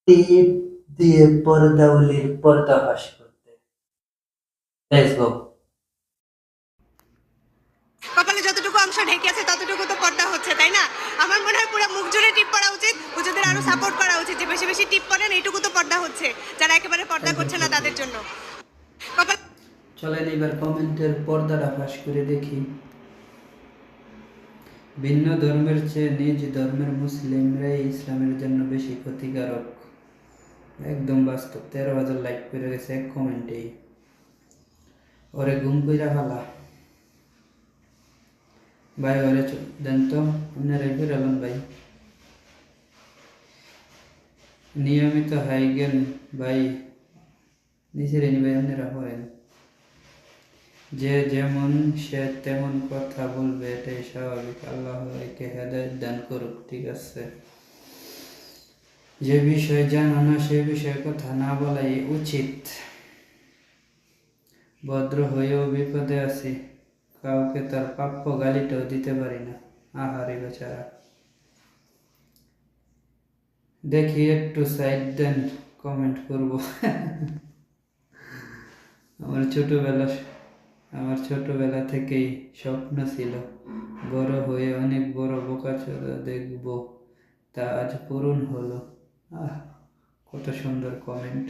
টিপ দিয়ে পর্দাউলির পর্দাফাশ করতে। Let's go. কপালে যতটুকু অংশ ঢেকে আছে ততটুকু তো পর্দা হচ্ছে, তাই না? আমার মনে হয় পুরো মুখ জুড়ে টিপ পরা উচিত। হুজুরদের আরো সাপোর্ট করা উচিত যে বেশি বেশি টিপ পরেন, এইটুকু তো পর্দা হচ্ছে। যারা একেবারে পর্দা একদম করছে না ঠিক তাদের বলেছেন। জন্য কপাল। চলেন এবার কমেন্টের পর্দাটা ফাঁস করে দেখি। ভিন্ন ধর্মের চেয়ে নিজ ধর্মের মুসলিমরাই ইসলামের জন্য বেশি ক্ষতিকারক। একদম বাস্তব। 13,000 লাইক করে গেছে এক কমেন্টেই। ওরে গুম কইরা ফেলা। ভাই ওরে দেন তো, আপনারাই ফেরালেন ভাই। নিয়মিত হাইগেন ভাই, নিচে রেনি ভাই আপনারা হরেন। যে যেমন সে তেমন কথা বলবে, এটাই স্বাভাবিক। আল্লাহ একে হেদায়েত দান করুক। ঠিক আছে, যে বিষয় জানো না সে বিষয়ে কথা না বলাই উচিত। ভদ্র হয়েও বিপদে আছি, কাউকে তার প্রাপ্য গালিটাও দিতে পারি না। আহারে বেচারা। দেখি একটু সাইড দেন, কমেন্ট করব। আমার ছোটবেলা থেকেই স্বপ্ন ছিল বড় হয়ে অনেক বড় বোকাচোদা দেখব, তা আজ পূরণ হলো। আহ, কত সুন্দর কমেন্ট।